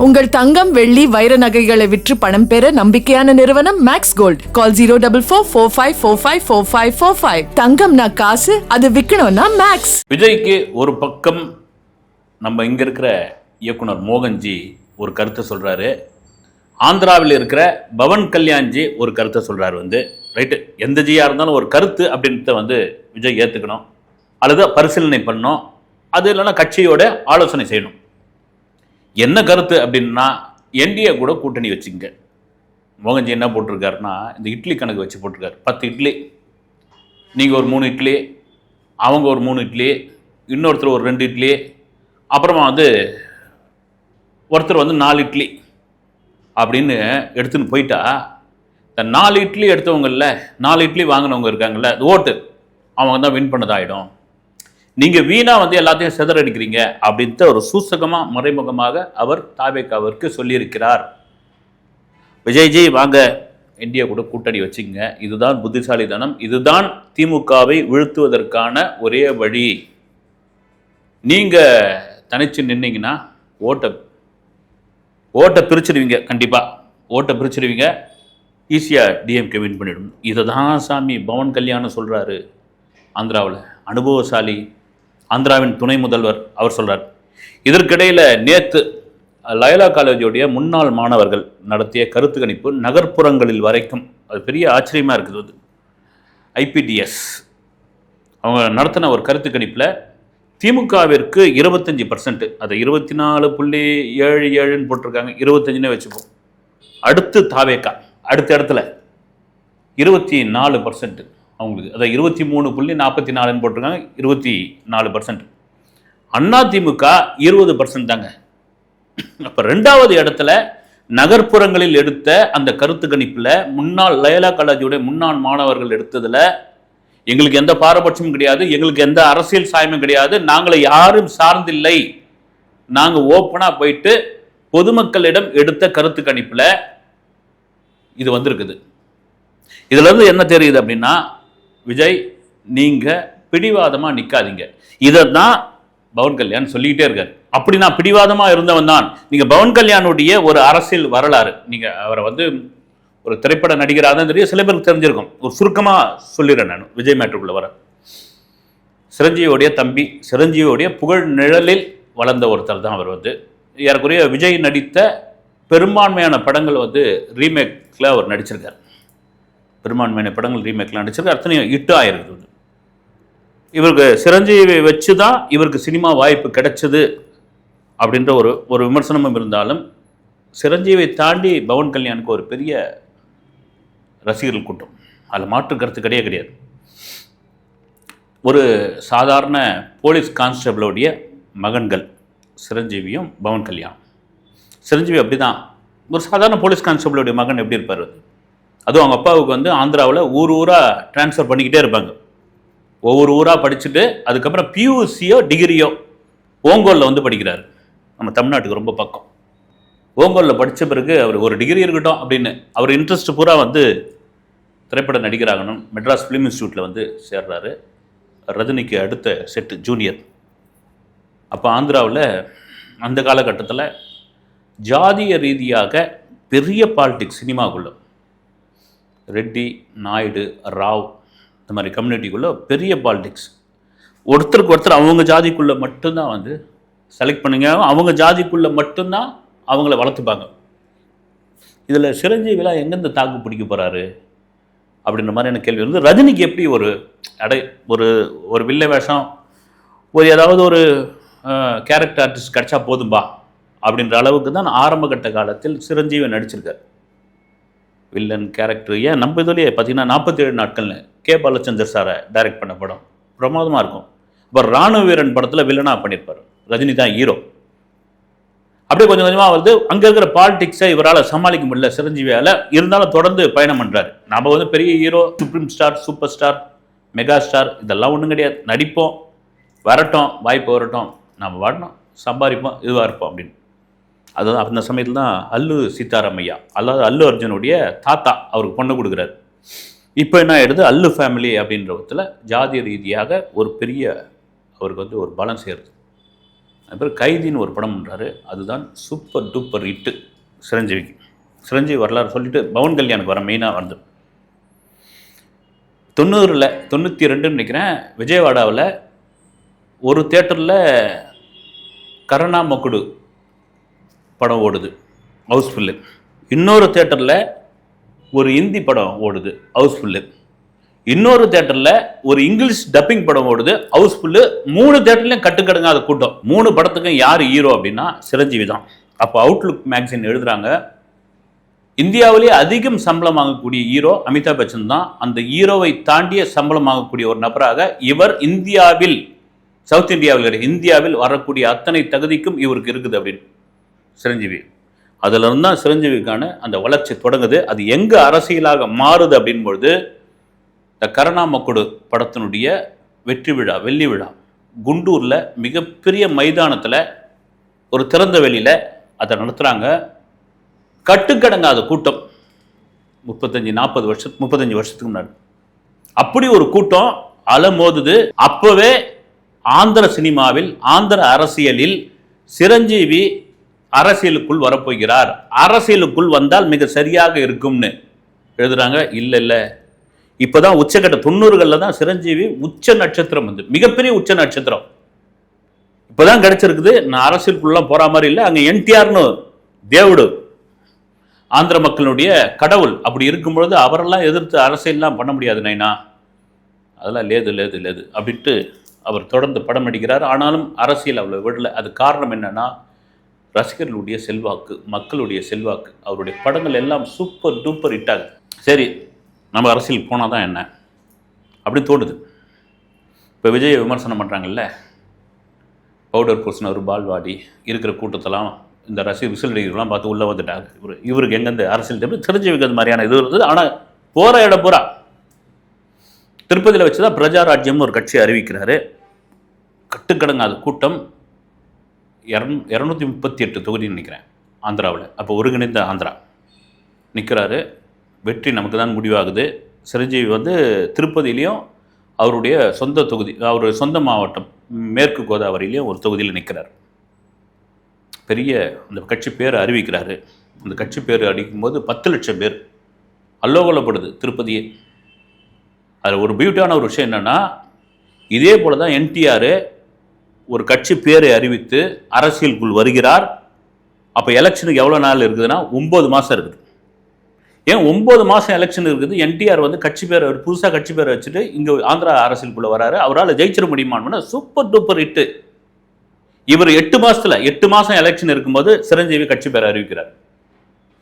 உங்கள் தங்கம் வெள்ளி வைர நகைகளை விற்று பணம் பெற நம்பிக்கையான நிறுவனம் மேக்ஸ் கோல்ட். கால் 04454545545. தங்கம்னா காசு, அது விற்கணும்னா மேக்ஸ். விஜய்க்கு ஒரு பக்கம் நம்ம இங்க இருக்கிற இயக்குனர் மோகன்ஜி ஒரு கருத்தை சொல்றாரு, ஆந்திராவில் இருக்கிற பவன் கல்யாண்ஜி ஒரு கருத்தை சொல்றாரு. ரைட்டு, எந்த ஜியா இருந்தாலும் ஒரு கருத்து அப்படின்றத விஜய் ஏற்றுக்கணும் அல்லது பரிசீலனை பண்ணணும். அது இல்லைன்னா கட்சியோட ஆலோசனை செய்யணும். என்ன கருத்து அப்படின்னா, என்டிஏ கூட கூட்டணி வச்சுங்க. மோகன்ஜி என்ன போட்டிருக்காருன்னா, இந்த இட்லி கணக்கு வச்சு போட்டிருக்காரு. 10 இட்லி, நீங்கள் ஒரு 3 இட்லி, அவங்க ஒரு 3 இட்லி, இன்னொருத்தர் ஒரு 2 இட்லி, அப்புறமா ஒருத்தர் 4 இட்லி அப்படின்னு எடுத்துன்னு போயிட்டா, இந்த 4 இட்லி எடுத்தவங்கல்ல, 4 இட்லி வாங்கினவங்க இருக்காங்கல்ல, அது ஓட்டு அவங்க தான் வின் பண்ணதாயிடும். நீங்கள் வீணாக எல்லாத்தையும் சிதறடிக்கிறீங்க அப்படின்ட்டு ஒரு சூசகமாக மறைமுகமாக அவர் தாவேக்காவிற்கு சொல்லியிருக்கிறார். விஜய்ஜி வாங்க, இந்தியா கூட கூட்டணி வச்சுங்க, இதுதான் புத்திசாலித்தனம், இதுதான் திமுகவை வீழ்த்துவதற்கான ஒரே வழி. நீங்கள் தனிச்சு நின்னீங்கன்னா ஓட்டை பிரிச்சிடுவீங்க, கண்டிப்பாக ஓட்டை பிரிச்சிடுவீங்க, ஈஸியாக டிஎம்கே வின் பண்ணிடும். இதை தான் சாமி பவன் கல்யாணம் சொல்கிறாரு. ஆந்திராவில் அனுபவசாலி, ஆந்திராவின் துணை முதல்வர் அவர் சொல்கிறார். இதற்கிடையில் நேற்று லயோலா காலேஜோடைய முன்னாள் மாணவர்கள் நடத்திய கருத்து கணிப்பு நகர்ப்புறங்களில் வரைக்கும், அது பெரிய ஆச்சரியமாக இருக்குது. ஐபிடிஎஸ் அவங்க நடத்தின ஒரு கருத்து கணிப்பில் திமுகவிற்கு 25%, அதை 24.77 போட்டிருக்காங்க, 25 வச்சுப்போம். அடுத்து தாவேக்கா அடுத்த இடத்துல 24% அவங்களுக்கு, அதை 23.44 போட்டிருக்காங்க, 24%. அதிமுக 20% தாங்க. அப்போ 2வது இடத்துல நகர்ப்புறங்களில் எடுத்த அந்த கருத்து கணிப்பில் முன்னாள் லயோலா காலேஜோட முன்னாள் மாணவர்கள் எடுத்ததில் எங்களுக்கு எந்த பாரபட்சமும் கிடையாது, எங்களுக்கு எந்த அரசியல் சாயமும் கிடையாது, நாங்களை யாரும் சார்ந்தில்லை, நாங்கள் ஓப்பனாக போயிட்டு பொதுமக்களிடம் எடுத்த கருத்து கணிப்பில் இது வந்திருக்குது. இதுலேருந்து என்ன தெரியுது அப்படின்னா, விஜய் நீங்கள் பிடிவாதமாக நிற்காதீங்க. இதை தான் பவன் கல்யாண் சொல்லிக்கிட்டே இருக்கார். அப்படி நான் பிடிவாதமாக இருந்தவன் தான். நீங்கள் பவன் கல்யாணுடைய ஒரு அரசியல் வரலாறு, நீங்கள் அவரை ஒரு திரைப்பட நடிகராக தான் தெரியும், சில பேருக்கு தெரிஞ்சிருக்கும். ஒரு சுருக்கமாக சொல்லிடுறேன் நான், விஜய் மேட்டருக்குள்ளே வர. சிரஞ்சீவியோடைய தம்பி, சிரஞ்சீவியோடைய புகழ் நிழலில் வளர்ந்த ஒருத்தர் தான் அவர். ஏறக்குறைய விஜய் நடித்த பெரும்பான்மையான படங்கள் ரீமேக்கில் அவர் நடிச்சிருக்கார். பெரும்பான்மையான படங்கள் ரீமேக்லாம் நடிச்சிருக்கார், அத்தனையும் ஹிட் ஆயிருக்குது. இவருக்கு சிரஞ்சீவி வச்சு தான் இவருக்கு சினிமா வாய்ப்பு கிடைச்சது அப்படின்ற ஒரு விமர்சனமும் இருந்தாலும், சிரஞ்சீவியை தாண்டி பவன் கல்யாணுக்கு ஒரு பெரிய ரசிகர்கள் கூட்டம், அதில் மாற்று கருத்து கிடையாது. ஒரு சாதாரண போலீஸ் கான்ஸ்டபிளோடைய மகன்கள் சிரஞ்சீவியும் பவன் கல்யாண். சிரஞ்சீவி அப்படி தான், ஒரு சாதாரண போலீஸ் கான்ஸ்டபிளோடைய மகன் எப்படி இருப்பார். அதுவும் அவங்க அப்பாவுக்கு ஆந்திராவில் ஊராக ட்ரான்ஸ்ஃபர் பண்ணிக்கிட்டே இருப்பாங்க. ஒவ்வொரு ஊராக படிச்சுட்டு அதுக்கப்புறம் பியூசியோ டிகிரியோ ஓங்கோலில் படிக்கிறார். நம்ம தமிழ்நாட்டுக்கு ரொம்ப பக்கம். ஓங்கோலில் படித்த பிறகு அவர் ஒரு டிகிரி இருக்கட்டும் அப்படின்னு அவர் இன்ட்ரெஸ்ட் பூரா திரைப்பட நடிகராகணும். மெட்ராஸ் ஃபிலிம் இன்ஸ்டியூட்டில் சேர்றாரு. ரஜினிக்கு அடுத்த செட்டு ஜூனியர். அப்போ ஆந்திராவில் அந்த காலகட்டத்தில் ஜாதிய ரீதியாக பெரிய பாலிடிக்ஸ், சினிமாக்குள்ள ரெட்டி, நாயுடு, ராவ், இந்த மாதிரி கம்யூனிட்டிக்குள்ளே பெரிய பாலிடிக்ஸ். ஒருத்தருக்கு ஒருத்தர் அவங்க ஜாதிக்குள்ளே மட்டும்தான் செலக்ட் பண்ணுங்க, அவங்க ஜாதிக்குள்ளே மட்டும்தான் அவங்கள வளர்த்துப்பாங்க. இதில் சிரஞ்சீவிலாம் எங்கேருந்து தாக்கு பிடிக்க போகிறாரு அப்படின்ற மாதிரியான கேள்வி ரஜினிக்கு எப்படி ஒரு வில்ல வேஷம், ஏதாவது ஒரு கேரக்டர் ஆர்டிஸ்ட் கிடைச்சா போதும்பா அப்படின்ற அளவுக்கு தான் ஆரம்ப கட்ட காலத்தில் சிரஞ்சீவி நடிச்சிருக்கார். வில்லன் கேரக்டர் ஏன் நம்ம இதுலேயே பார்த்தீங்கன்னா 47 நாட்கள்னு கே பாலச்சந்தர் சாரை டைரக்ட் பண்ண படம் பிரமாதமாக இருக்கும். இப்போ ராணுவ வீரன் படத்தில் வில்லனாக பண்ணியிருப்பார், ரஜினி தான் ஹீரோ. அப்படியே கொஞ்சம் கொஞ்சமாக அங்கே இருக்கிற பாலிடிக்ஸை இவரால் சமாளிக்க முடியல சிரஞ்சீவியால், இருந்தாலும் தொடர்ந்து பயணம் பண்ணுறாரு. நம்ம பெரிய hero, supreme star, super star, mega star இதெல்லாம் ஒன்றும் கிடையாது. நடிப்போம், வரட்டும், வாய்ப்பு வரட்டும், நம்ம வாடணும், சம்பாதிப்போம், இதுவாக இருப்போம் அப்படின்னு. அதுதான் அந்த சமயத்தில் தான் அல்லு சீதாராமையா, அதாவது அல்லு அர்ஜுனுடைய தாத்தா அவருக்கு பொண்ணு கொடுக்குறாரு. இப்போ என்ன ஆகிடுது, அல்லு ஃபேமிலி அப்படின்ற விதத்தில் ஜாதிய ரீதியாக ஒரு பெரிய அவருக்கு ஒரு பலம் சேருது. அப்புறம் கைதின்னு ஒரு படம் பண்ணுறாரு. அதுதான் சூப்பர் டூப்பர் ஹிட்டு சிரஞ்சீவிக்கு. சிரஞ்சீவி வரலாறு சொல்லிட்டு பவன் கல்யாணுக்கு வர மெயினாக வந்து 92 நினைக்கிறேன், விஜயவாடாவில் ஒரு தேட்டரில் கரணா மக்குடு படம் ஓடுது, ஹவுஸ்ஃபுல்லு. இன்னொரு தேட்டரில் ஒரு இந்தி படம் ஓடுது, ஹவுஸ்ஃபுல்லு. இன்னொரு தேட்டரில் ஒரு இங்கிலீஷ் டப்பிங் படம் ஓடுது, ஹவுஸ்ஃபுல்லு. 3 தேட்டர்லையும் கட்டுக்கடங்காத கூட்டம். 3 படத்துக்கும் யார் ஹீரோ அப்படின்னா சிரஞ்சீவி தான். அப்போ அவுட்லுக் மேக்சின் எழுதுறாங்க, இந்தியாவிலேயே அதிகம் சம்பளம் வாங்கக்கூடிய ஹீரோ அமிதாப் பச்சன் தான். அந்த ஹீரோவை தாண்டிய சம்பளம் வாங்கக்கூடிய ஒரு நபராக இவர் இந்தியாவில், சவுத் இந்தியாவில் வரக்கூடிய அத்தனை தகுதிக்கும் இவருக்கு இருக்குது அப்படின்னு சிரஞ்சீவி. அதுல இருந்து தான் சிரஞ்சீவிக்கான அந்த வளர்ச்சி தொடங்குது. அது எங்க அரசியலாக மாறுது அப்படின்பொழுது, இந்த கரணா மக்குடு படத்தினுடைய வெற்றி விழா, வெள்ளி விழா குண்டூர்ல மிகப்பெரிய மைதானத்தில் ஒரு திறந்த வெளியில அதை நடத்துறாங்க. கட்டுக்கடங்காத கூட்டம். 35 வருஷத்துக்கு முன்னாடி அப்படி ஒரு கூட்டம் அலமோதுது. அப்பவே ஆந்திர சினிமாவில், ஆந்திர அரசியலில் சிரஞ்சீவி அரசியலுக்குள் வரப்போகிறார், அரசியலுக்குள் வந்தால் மிக சரியாக இருக்கும்னு எழுதுறாங்க. இல்ல இப்பதான் உச்சகட்ட 90களில் தான் சிரஞ்சீவி உச்ச நட்சத்திரம் வந்து, மிகப்பெரிய உச்ச நட்சத்திரம் இப்பதான் கிடைச்சிருக்குது. நான் அரசியலுக்குள்ள போற மாதிரி இல்லை. அங்க என்டிஆர்னு தேவுடு, ஆந்திர மக்களுடைய கடவுள், அப்படி இருக்கும்பொழுது அவரெல்லாம் எதிர்த்து அரசியல்லாம் பண்ண முடியாது நைனா, அதெல்லாம் லேது அப்படின்ட்டு அவர் தொடர்ந்து படம் நடிக்கிறார். ஆனாலும் அரசியல் அவ்வளோ விடல. அது காரணம் என்னன்னா, ரசிகர்களுடைய செல்வாக்கு, மக்களுடைய செல்வாக்கு. அவருடைய படங்கள் எல்லாம் சூப்பர் டூப்பர் ஹிட்டாகுது. சரி, நம்ம அரசியல் போனால் தான் என்ன அப்படின்னு தோணுது. இப்போ விஜய் விமர்சனம் பண்ணுறாங்கல்ல, பவுடர் பூசின ஒரு பால்வாடி இருக்கிற கூட்டத்தெல்லாம் இந்த ரசிகர் விசிலடிகள்லாம் பார்த்து உள்ளே வந்துட்டாங்க. இவருக்கு எங்கேருந்து அரசியல் தெரியும் தெரிஞ்சுக்கிறது மாதிரியான இது இருந்தது. ஆனால் போகிற இடம் பூரா திருப்பதியில் வச்சு தான் பிரஜாராஜ்யம்னு ஒரு கட்சி அறிவிக்கிறாரு. கட்டுக்கடங்காத கூட்டம். 238 தொகுதின்னு நினைக்கிறேன் ஆந்திராவில். அப்போ ஒருங்கிணைந்த ஆந்திரா நிற்கிறாரு. வெற்றி நமக்கு தான் முடிவாகுது. சிரஞ்சீவி வந்து திருப்பதியிலையும் அவருடைய சொந்த தொகுதி, அவருடைய சொந்த மாவட்டம் மேற்கு கோதாவரியிலையும் ஒரு தொகுதியில் நிற்கிறார். பெரிய அந்த கட்சி பேரை அறிவிக்கிறாரு. அந்த கட்சி பேர் அடிக்கும்போது 10 லட்சம் பேர் அல்லோகலப்படுது திருப்பதியே. அதில் ஒரு பியூட்டியான ஒரு விஷயம் என்னென்னா, இதே போல தான் என்டிஆர் ஒரு கட்சி பேரை அறிவித்து அரசியலுக்குள் வருகிறார். அப்போ எலெக்ஷனுக்கு எவ்வளோ நாள் இருக்குதுன்னா 9 மாதம் இருக்குது. ஏன் 9 மாதம் எலெக்ஷன் இருக்குது? என்டிஆர் வந்து கட்சி பேரை, புதுசாக கட்சி பேரை வச்சுட்டு இங்கே ஆந்திரா அரசியலுக்குள்ளே வராரு. அவரால் ஜெயிச்சிட முடியுமான்னு சூப்பர் டூப்பர் ஹிட்டு. இவர் 8 மாதம் எலெக்ஷன் இருக்கும்போது சிரஞ்சீவி கட்சி பேரை அறிவிக்கிறார்.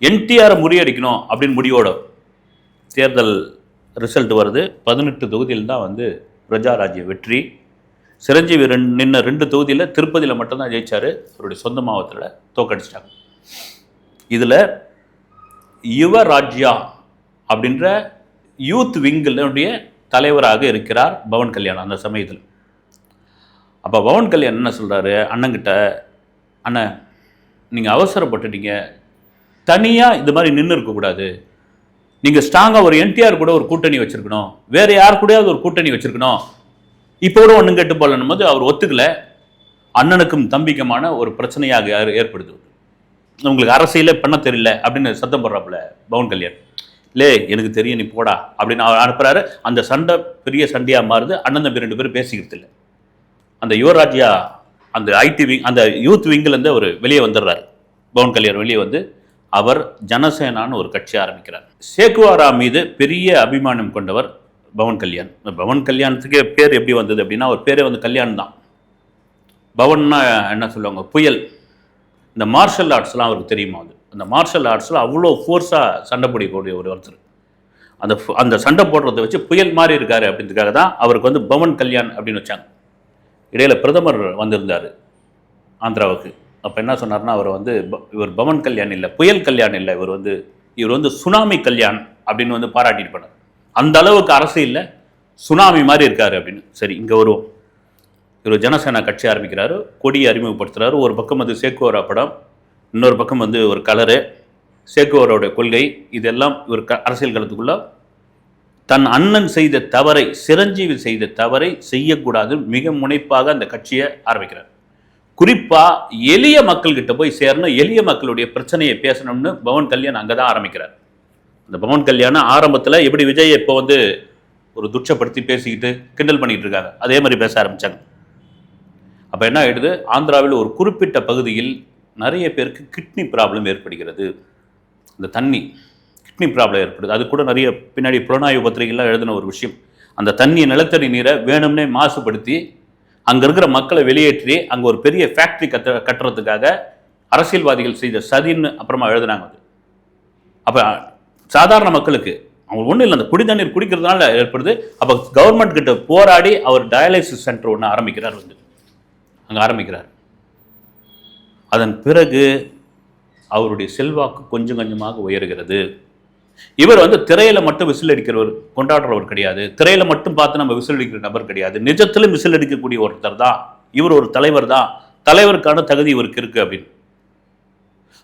என்டிஆரை முறியடிக்கணும் அப்படின்னு முடிவோட தேர்தல் ரிசல்ட் வருது. 18 தொகுதியில் தான் வந்து பிரஜாராஜ்ய வெற்றி. சிரஞ்சீவி நின்ன 2 தொகுதியில் திருப்பதியில் மட்டும்தான் ஜெயிச்சார். அவருடைய சொந்த மாவட்டத்தில் தோக்கடிச்சிட்டாங்க. இதில் யுவராஜ்யா அப்படின்ற யூத் விங்கினுடைய தலைவராக இருக்கிறார் பவன் கல்யாண் அந்த சமயத்தில். அப்போ பவன் கல்யாண் என்ன சொல்கிறாரு அண்ணங்கிட்ட, அண்ணன் நீங்கள் அவசரப்பட்டுட்டீங்க, தனியாக இது மாதிரி நின்று இருக்கக்கூடாது, நீங்கள் ஸ்ட்ராங்காக ஒரு என்டிஆர் கூட ஒரு கூட்டணி வச்சுருக்கணும், வேறு யார் கூடயாவது ஒரு கூட்டணி வச்சுருக்கணும், இப்போ கூட ஒன்றும் கேட்டு போகலன்னும் போது அவர் ஒத்துக்கலை. அண்ணனுக்கும் தம்பிக்குமான ஒரு பிரச்சனையாக ஏற்படுது. உங்களுக்கு அரசியலே பண்ண தெரியல அப்படின்னு சத்தம் போடுறாப்புல பவன் கல்யாண். இல்லை எனக்கு தெரியும், நீ போடா அப்படின்னு அவர் அனுப்புகிறாரு. அந்த சண்டை பெரிய சண்டையாக மாறுது. அண்ணன் தம்பி 2 பேரும் பேசிக்கிறது இல்லை. அந்த யுவராஜ்யா அந்த ஐடி விங், அந்த யூத் விங்கிலேருந்து அவர் வெளியே வந்துடுறாரு. பவன் கல்யாண் வெளியே வந்து அவர் ஜனசேனான்னு ஒரு கட்சி ஆரம்பிக்கிறார். சேக்குவாரா மீது பெரிய அபிமானம் கொண்டவர் பவன் கல்யாண். பவன் கல்யாணத்துக்கு பேர் எப்படி வந்தது அப்படின்னா, அவர் பேரே வந்து கல்யாண் தான். பவன்னா என்ன சொல்லுவாங்க, புயல். இந்த மார்ஷல் ஆர்ட்ஸ்லாம் அவருக்கு தெரியுமா? அது அந்த மார்ஷல் ஆர்ட்ஸில் அவ்வளோ ஃபோர்ஸாக சண்டை போடக்கூடிய ஒருத்தர். அந்த சண்டை போடுறதை வச்சு புயல் மாதிரி இருக்காரு அப்படின்றதுக்காக தான் அவருக்கு வந்து பவன் கல்யாண் அப்படின்னு வச்சாங்க. இடையில பிரதமர் வந்திருந்தார் ஆந்திராவுக்கு. அப்போ என்ன சொன்னார்னா, அவர் வந்து இவர் பவன் கல்யாண் இல்லை, புயல் கல்யாண் இல்லை, இவர் வந்து சுனாமி கல்யாண் அப்படின்னு வந்து பாராட்டிட்டு போனார். அந்த அளவுக்கு அரசியலில் சுனாமி மாதிரி இருக்காரு அப்படின்னு. சரி, இங்கே வருவோம். இவர் ஜனசேனா கட்சி ஆரம்பிக்கிறாரு, கொடியை அறிமுகப்படுத்துகிறாரு. ஒரு பக்கம் வந்து சேக்குவாரா படம், இன்னொரு பக்கம் வந்து ஒரு கலரு, சேக்குவாரோடைய கொள்கை. இதெல்லாம் இவர் அரசியல் களத்துக்குள்ள தன் அண்ணன் செய்த தவறை, சிரஞ்சீவி செய்த தவறை செய்யக்கூடாது, மிக முனைப்பாக அந்த கட்சியை ஆரம்பிக்கிறார். குறிப்பா எளிய மக்கள் கிட்ட போய் சேரணும், எளிய மக்களுடைய பிரச்சனையை பேசணும்னு பவன் கல்யாண் அங்கதான் ஆரம்பிக்கிறார். அந்த பவன் கல்யாணம் ஆரம்பத்துல எப்படி விஜய் இப்போ வந்து ஒரு துச்சப்படுத்தி பேசிக்கிட்டு கிண்டல் பண்ணிட்டு இருக்காங்க, அதே மாதிரி பேச ஆரம்பிச்சாங்க. அப்ப என்ன ஆயிடுது, ஆந்திராவில் ஒரு குறிப்பிட்ட பகுதியில் நிறைய பேருக்கு கிட்னி ப்ராப்ளம் ஏற்படுகிறது. அந்த தண்ணி கிட்னி ப்ராப்ளம் ஏற்படுது. அது கூட நிறைய பின்னாடி புலனாய்வு பத்திரிகைலாம் எழுதின ஒரு விஷயம். அந்த தண்ணி, நிலத்தடி நீரை வேணும்னே மாசுபடுத்தி அங்க இருக்கிற மக்களை வெளியேற்றி அங்க ஒரு பெரிய ஃபேக்டரி கட்டுறதுக்காக அரசியல்வாதிகள் செய்த சதின்னு அப்புறமா எழுதினாங்க. அப்ப சாதாரண மக்களுக்கு அவங்க ஒன்றும் இல்லை, அந்த குடி தண்ணீர் குடிக்கிறதுனால ஏற்படுது. அப்போ கவர்மெண்ட் கிட்ட போராடி அவர் டயாலிசிஸ் சென்டர் ஒன்று ஆரம்பிக்கிறார், வந்து அங்கே ஆரம்பிக்கிறார். அதன் பிறகு அவருடைய செல்வாக்கு கொஞ்சம் கொஞ்சமாக உயர்கிறது. இவர் வந்து திரையில மட்டும் விசில் அடிக்கிறவர், கொண்டாடுறவர் கிடையாது. திரையில மட்டும் பார்த்து நம்ம விசில் அடிக்கிற நபர் கிடையாது. நிஜத்திலும் விசில் அடிக்கக்கூடிய ஒருத்தர் தான் இவர். ஒரு தலைவர் தான், தலைவருக்கான தகுதி இவருக்கு இருக்கு அப்படின்னு.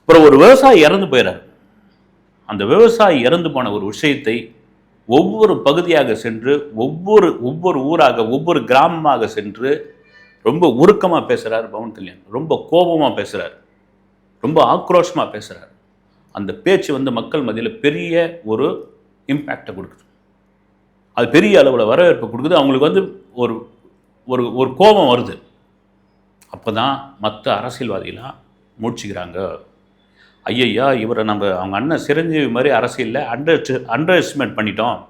அப்புறம் ஒரு விவசாயி இறந்து போயிறார். அந்த விவசாயி இறந்து போன ஒரு விஷயத்தை ஒவ்வொரு பகுதியாக சென்று ஒவ்வொரு ஊராக ஒவ்வொரு கிராமமாக சென்று ரொம்ப உருக்கமாக பேசுகிறார் பவன் கல்யாண். ரொம்ப கோபமாக பேசுகிறார், ரொம்ப ஆக்ரோஷமாக பேசுகிறார். அந்த பேச்சு வந்து மக்கள் மத்தியில் பெரிய ஒரு இம்பேக்டை கொடுக்குது. அது பெரிய அளவில் வரவேற்பு கொடுக்குது. அவங்களுக்கு வந்து ஒரு ஒரு ஒரு கோபம் வருது. அப்போ தான் மற்ற அரசியல்வாதிகளாம் மூழ்ச்சிக்கிறாங்க. ஐயா, இவரை அவங்க அண்ணன் சிரஞ்சீவி மாதிரி அரசியலில் அண்டர் எஸ்டிமேட் பண்ணிட்டோம்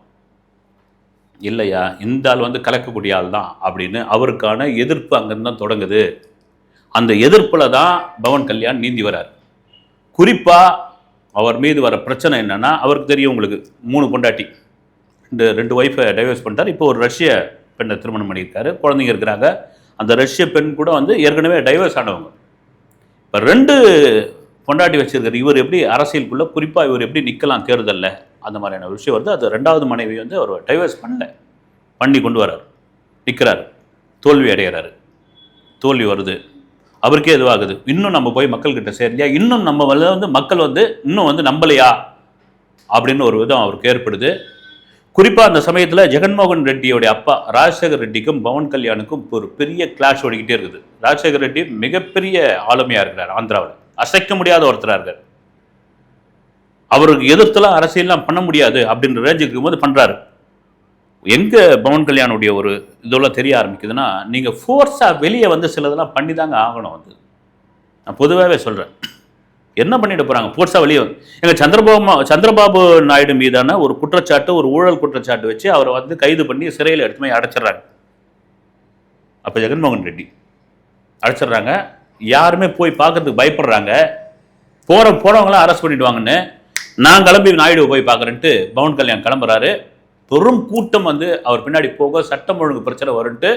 இல்லையா, இந்த ஆள் வந்து கலக்கக்கூடிய ஆள் தான் அப்படின்னு அவருக்கான எதிர்ப்பு அங்கேருந்து தான் தொடங்குது. அந்த எதிர்ப்பில் தான் பவன் கல்யாண் நீந்தி வரார். குறிப்பாக அவர் மீது வர பிரச்சனை என்னன்னா, அவருக்கு தெரியும் உங்களுக்கு 3 பொண்டாட்டி, ரெண்டு ஒய்ஃபை டைவர்ஸ் பண்ணிட்டார். இப்போ ஒரு ரஷ்ய பெண்ணை திருமணம் பண்ணியிருக்காரு, குழந்தைங்க இருக்கிறாங்க. அந்த ரஷ்ய பெண் கூட வந்து ஏற்கனவே டைவர்ஸ் ஆனவங்க. இப்போ 2 பொண்டாட்டி வச்சிருக்காரு. இவர் எப்படி அரசியலுக்குள்ள, குறிப்பாக இவர் எப்படி நிற்கலாம் தேர்தலில், அந்த மாதிரியான விஷயம் வருது. அது 2வது மனைவி வந்து அவர் டைவர்ஸ் பண்ணி கொண்டு வர்றார், நிற்கிறார், தோல்வி அடைகிறாரு. தோல்வி வருது, அவருக்கே எதுவாகுது. இன்னும் நம்ம போய் மக்கள்கிட்ட சேரலையா, இன்னும் நம்ம வந்து மக்கள் வந்து இன்னும் வந்து நம்பலையா அப்படின்னு ஒரு விதம் அவருக்கு ஏற்படுது. குறிப்பாக அந்த சமயத்தில் ஜெகன்மோகன் ரெட்டியோடைய அப்பா ராஜசேகர் ரெட்டிக்கும் பவன் கல்யாணுக்கும் ஒரு பெரிய கிளாஷ் ஓடிக்கிட்டே இருக்குது. ராஜசேகர் ரெட்டி மிகப்பெரிய ஆளுமையாக இருக்கிறார் ஆந்திராவில், அசைக்க முடியாத ஒருத்தராக இருக்கார். அவருக்கு எதிர்த்துலாம் அரசியல்லாம் பண்ண முடியாது அப்படின்ற ரேஞ்சுக்கு இருக்கும்போது பண்ணுறாரு. எங்கே பவன் கல்யாணுடைய ஒரு இதெல்லாம் தெரிய ஆரம்பிக்குதுன்னா, நீங்கள் ஃபோர்ஸாக வெளியே வந்து சிலதெல்லாம் பண்ணி தாங்க ஆகணும். வந்து நான் பொதுவாகவே சொல்கிறேன், என்ன பண்ணிட்டு போகிறாங்க ஃபோர்ஸாக வெளியே வந்து. எங்கள் சந்திரபாபு நாயுடு மீதான ஒரு குற்றச்சாட்டு, ஒரு ஊழல் குற்றச்சாட்டு வச்சு அவரை வந்து கைது பண்ணி சிறையில் எடுத்து போய் அடைச்சிட்றாங்க. அப்போ ஜெகன்மோகன் ரெட்டி அடைச்சிட்றாங்க. யாருமே போய் பார்க்கறதுக்கு பயப்படுறாங்க. போகிறவங்களாம் அரெஸ்ட் பண்ணிடுவாங்கன்னு. நான் கிளம்பி நாயுடுவை போய் பார்க்குறேன்ட்டு பவன் கல்யாண் கிளம்புறாரு. பெரும் கூட்டம் வந்து அவர் பின்னாடி போக சட்டம் ஒழுங்கு பிரச்சனை வரும்ட்டு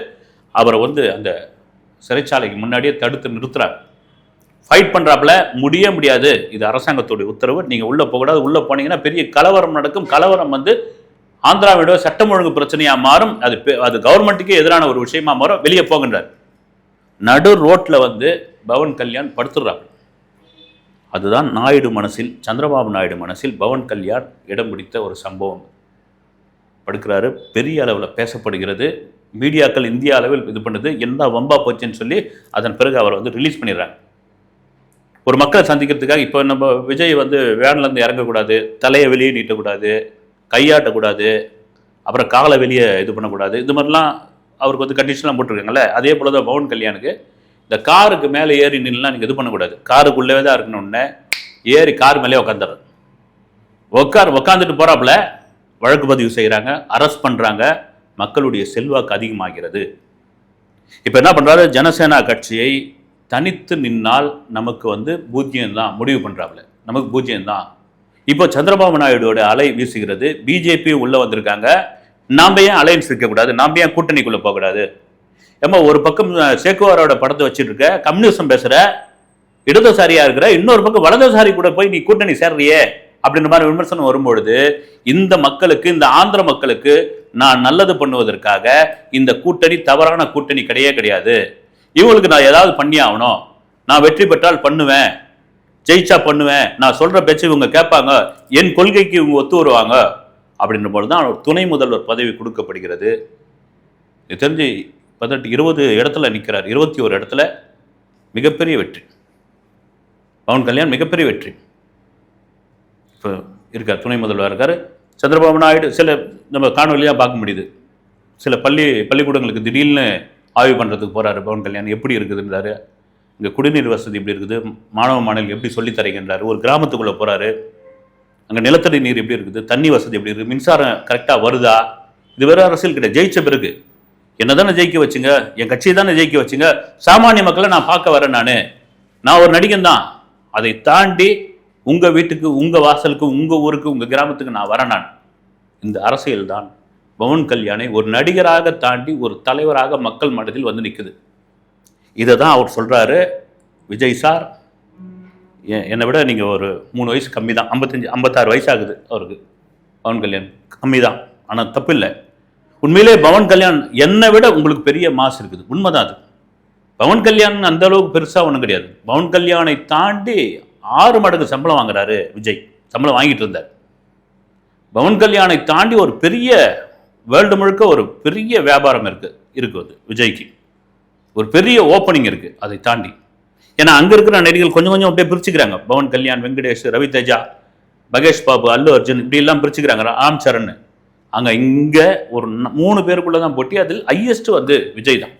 அவரை வந்து அந்த சிறைச்சாலைக்கு முன்னாடியே தடுத்து நிறுத்துறாங்க. ஃபைட் பண்ணுறாப்புல, முடியாது, இது அரசாங்கத்துடைய உத்தரவு, நீங்கள் உள்ளே போகக்கூடாது, உள்ளே போனீங்கன்னா பெரிய கலவரம் நடக்கும், கலவரம் வந்து ஆந்திராவிட சட்டம் ஒழுங்கு பிரச்சனையாக மாறும், அது கவர்மெண்ட்டுக்கே எதிரான ஒரு விஷயமா மாறும், வெளியே போகின்றார். நடு ரோட்டில் வந்து பவன் கல்யாண் படுத்துடுறாங்க. அதுதான் நாயுடு மனசில், சந்திரபாபு நாயுடு மனசில் பவன் கல்யாண் இடம் பிடித்த ஒரு சம்பவம். படுக்கிறாரு, பெரிய அளவில் பேசப்படுகிறது. மீடியாக்கள் இந்திய அளவில் இது பண்ணுது, என்ன வம்பா போச்சுன்னு சொல்லி அதன் பிறகு அவரை வந்து ரிலீஸ் பண்ணிடுறாங்க. ஒரு மக்களை சந்திக்கிறதுக்காக. இப்போ நம்ம விஜய் வந்து வேன்லேருந்து இறங்கக்கூடாது, தலையை வெளியே நீட்டக்கூடாது, கையாட்டக்கூடாது, அப்புறம் காலை வெளியே இது பண்ணக்கூடாது, இது மாதிரிலாம் அவருக்கு வந்து கண்டிஷன்லாம் போட்டிருக்காங்கல்ல. அதே போல தான் பவன் கல்யாணுக்கு இந்த காருக்கு மேலே ஏறி நின்றுலாம் நீங்கள் இது பண்ணக்கூடாது, காருக்குள்ளே தான் இருக்கணும்னு ஏறி கார் மேலே உட்காந்துடுறது. உட்காந்துட்டு போகிறாப்புல வழக்கு பதிவு செய்கிறாங்க, அரெஸ்ட் பண்ணுறாங்க, மக்களுடைய செல்வாக்கு அதிகமாகிறது. இப்போ என்ன பண்ணுறாரு, ஜனசேனா கட்சியை தனித்து நின்னால் நமக்கு வந்து பூஜ்ஜியம்தான் முடிவு பண்ணுறாப்புல, நமக்கு பூஜ்ஜியம்தான். இப்போ சந்திரபாபு நாயுடுவோட அலை வீசுகிறது, பிஜேபி உள்ளே வந்திருக்காங்க, நாம் ஏன் அலையன்ஸ் இருக்கக்கூடாது, நாம் ஏன் கூட்டணிக்குள்ளே போகக்கூடாது. ஏமா ஒரு பக்கம் சேக்குவாரோட படத்தை வச்சுட்டு இருக்க, கம்யூனிசம் பேசுகிற, இடதுசாரியாக இருக்கிற, இன்னொரு பக்கம் வலதுசாரி கூட போய் நீ கூட்டணி சேர்றியே அப்படின்ற மாதிரி விமர்சனம் வரும்பொழுது, இந்த மக்களுக்கு, இந்த ஆந்திர மக்களுக்கு நான் நல்லது பண்ணுவதற்காக இந்த கூட்டணி தவறான கூட்டணி கிடையாது. இவங்களுக்கு நான் ஏதாவது பண்ணி ஆகணும், நான் வெற்றி பெற்றால் பண்ணுவேன், ஜெயிச்சா பண்ணுவேன், நான் சொல்ற பேச்சு இவங்க கேட்பாங்க, என் கொள்கைக்கு இவங்க ஒத்து வருவாங்க அப்படின்ற போது தான் அவர் துணை முதல்வர் பதவி கொடுக்கப்படுகிறது. இது தெரிஞ்சு 20 இடத்துல நிற்கிறார், 21 இடத்துல மிகப்பெரிய வெற்றி. பவன் கல்யாண் மிகப்பெரிய வெற்றி. இப்போ இருக்கார், துணை முதல்வர் இருக்கார். சந்திரபாபு நாயுடு சில நம்ம காணொலியாக பார்க்க முடியுது. சில பள்ளிக்கூடங்களுக்கு திடீர்னு ஆய்வு பண்ணுறதுக்கு போகிறாரு பவன் கல்யாண். எப்படி இருக்குதுன்றாரு, இங்கே குடிநீர் வசதி எப்படி இருக்குது, மாணவ மாணவிகள் எப்படி சொல்லித்தரீங்கன்றாரு. ஒரு கிராமத்துக்குள்ளே போகிறாரு, அங்கே நிலத்தடி நீர் எப்படி இருக்குது, தண்ணி வசதி எப்படி இருக்குது, மின்சாரம் கரெக்டாக வருதா. இது வேறு அரசியல் கிடையாது. ஜெயிச்ச பிறகு என்ன தானே ஜெயிக்க வச்சுங்க, என் கட்சியை தானே ஜெயிக்க வச்சுங்க, சாமானிய மக்களை நான் பார்க்க வரேன், நான் ஒரு நடிகன் தான். அதை தாண்டி உங்கள் வீட்டுக்கு, உங்கள் வாசலுக்கு, உங்கள் ஊருக்கு, உங்கள் கிராமத்துக்கு நான் வரேன். இந்த அரசியல் தான் பவன் கல்யாணை ஒரு நடிகராக தாண்டி ஒரு தலைவராக மக்கள் மனதில் வந்து நிற்குது. இதை தான் அவர் சொல்கிறாரு, விஜய் சார் என்னை விட நீங்கள் ஒரு 3 வயசு கம்மி தான், 56 வயசு ஆகுது அவருக்கு. பவன் கல்யாண் கம்மி தான், ஆனால் தப்பு இல்லை. உண்மையிலே பவன் கல்யாண் என்னை விட உங்களுக்கு பெரிய மாசு இருக்குது, உண்மைதான் அது. பவன் கல்யாண் அந்த அளவுக்கு பெருசாக ஒன்றும் கிடையாது. பவன் கல்யாணை தாண்டி 6 மடங்கு சம்பளம் வாங்குறாரு விஜய், சம்பளம் வாங்கிட்டு இருந்தார். பவன் கல்யாணை தாண்டி ஒரு பெரிய வேர்ல்டு முழுக்க ஒரு பெரிய வியாபாரம் இருக்குது விஜய்க்கு, ஒரு பெரிய ஓப்பனிங் இருக்குது. அதை தாண்டி ஏன்னா அங்கே இருக்கிற நடிகர்கள் கொஞ்சம் கொஞ்சம் அப்படியே பிரிச்சுக்கிறாங்க. பவன் கல்யாண், வெங்கடேஷ், ரவி தேஜா, மகேஷ் பாபு, அல்லு அர்ஜுன், இப்படி எல்லாம் பிரிச்சுக்கிறாங்க. ராம் சரண். அங்கே இங்கே ஒரு 3 பேருக்குள்ளே தான் போட்டி. அதில் ஹையஸ்ட் வந்து விஜய் தான்,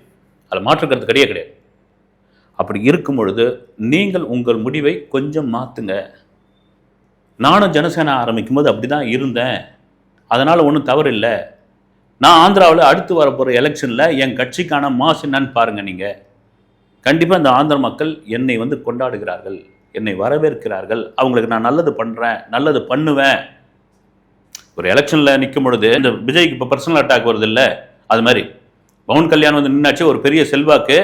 அதில் மாற்றுக்கிறது கிடையாது. அப்படி இருக்கும் பொழுது நீங்கள் உங்கள் முடிவை கொஞ்சம் மாற்றுங்க. நானும் ஜனசேனா ஆரம்பிக்கும் போது அப்படி தான் இருந்தேன், அதனால் ஒன்றும் தவறு இல்லை. நான் ஆந்திராவில் அடுத்து வரப்போகிற எலெக்ஷனில் என் கட்சிக்கான மாசு என்னன்னு பாருங்கள். நீங்கள் கண்டிப்பாக இந்த ஆந்திர மக்கள் என்னை வந்து கொண்டாடுகிறார்கள், என்னை வரவேற்கிறார்கள், அவங்களுக்கு நான் நல்லது பண்ணுறேன், நல்லது பண்ணுவேன். ஒரு எலெக்ஷனில் நிற்கும் பொழுது இந்த விஜய்க்கு இப்போ பர்சனல் அட்டாக் வருது இல்லை, அது மாதிரி பவன் கல்யாண் வந்து நின்னாச்சு, ஒரு பெரிய செல்வாக்கு.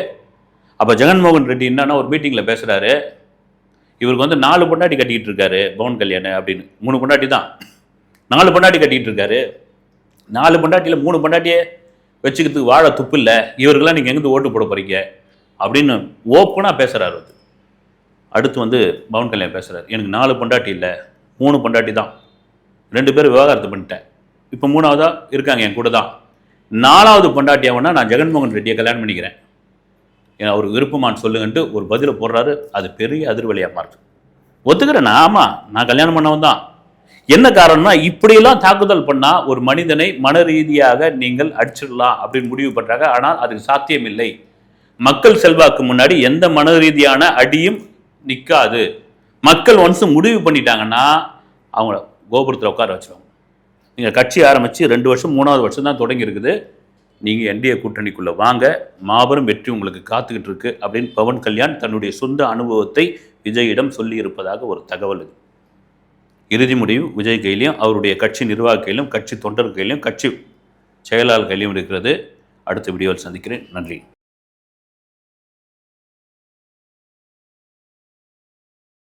அப்போ ஜெகன்மோகன் ரெட்டி என்னன்னா ஒரு மீட்டிங்கில் பேசுகிறாரு, இவருக்கு வந்து 4 பொண்டாட்டி கட்டிக்கிட்டு இருக்காரு பவன் கல்யாண் அப்படின்னு. 3 பொண்டாட்டி தான், 4 பொண்டாட்டி கட்டிக்கிட்டு இருக்காரு. 4 பொண்டாட்டியில் 3 பொண்டாட்டியே வச்சுக்கிறதுக்கு வாழ துப்பு இல்லை, இவருக்கெல்லாம் நீங்கள் எங்கேருந்து ஓட்டு போட போகிறீங்க அப்படின்னு ஓப்பனாக பேசுகிறாரு. அடுத்து வந்து பவன் கல்யாண் பேசுகிறார், எனக்கு 4 பொண்டாட்டி இல்லை, 3 பொண்டாட்டி தான், 2 பேர் விவாகரத்து பண்ணிட்டேன், இப்போ 3ஆவதா இருக்காங்க என் கூட தான், 4ஆவது பொண்டாட்டியாவனா நான் ஜெகன்மோகன் ரெட்டியை கல்யாணம் பண்ணிக்கிறேன், ஏன்னா அவருக்கு விருப்பமானு சொல்லுங்கன்ட்டு ஒரு பதிலை போடுறாரு. அது பெரிய அதிர்வலியாக மாறுது. ஒத்துக்கிறேன், ஆமாம் நான் கல்யாணம் பண்ணவன் தான். என்ன காரணம்னா, இப்படியெல்லாம் தாக்குதல் பண்ணால் ஒரு மனிதனை மன ரீதியாக நீங்கள் அடிச்சிடலாம் அப்படின்னு முடிவு பண்ணுறாங்க. ஆனால் அதுக்கு சாத்தியம் இல்லை. மக்கள் செல்வாக்கு முன்னாடி எந்த மன ரீதியான அடியும் நிற்காது. மக்கள் ஒன்ஸ் முடிவு பண்ணிட்டாங்கன்னா அவங்கள கோபுரத்தில் உட்கார வச்சுருவாங்க. நீங்கள் கட்சி ஆரம்பித்து 2 வருஷம் 3ஆவது வருஷம் தான் தொடங்கி இருக்குது. நீங்கள் என்டிஏ கூட்டணிக்குள்ளே வாங்க, மாபெரும் வெற்றி உங்களுக்கு காத்துக்கிட்டு இருக்கு அப்படின்னு பவன் கல்யாண் தன்னுடைய சொந்த அனுபவத்தை விஜயிடம் சொல்லி இருப்பதாக ஒரு தகவல். இது இறுதி முடிவு விஜய் கையிலையும், அவருடைய கட்சி நிர்வாக கையிலும், கட்சி தொண்டர் கையிலும், கட்சி செயலாளர் கையிலும் இருக்கிறது. அடுத்த வீடியோவில் சந்திக்கிறேன். நன்றி.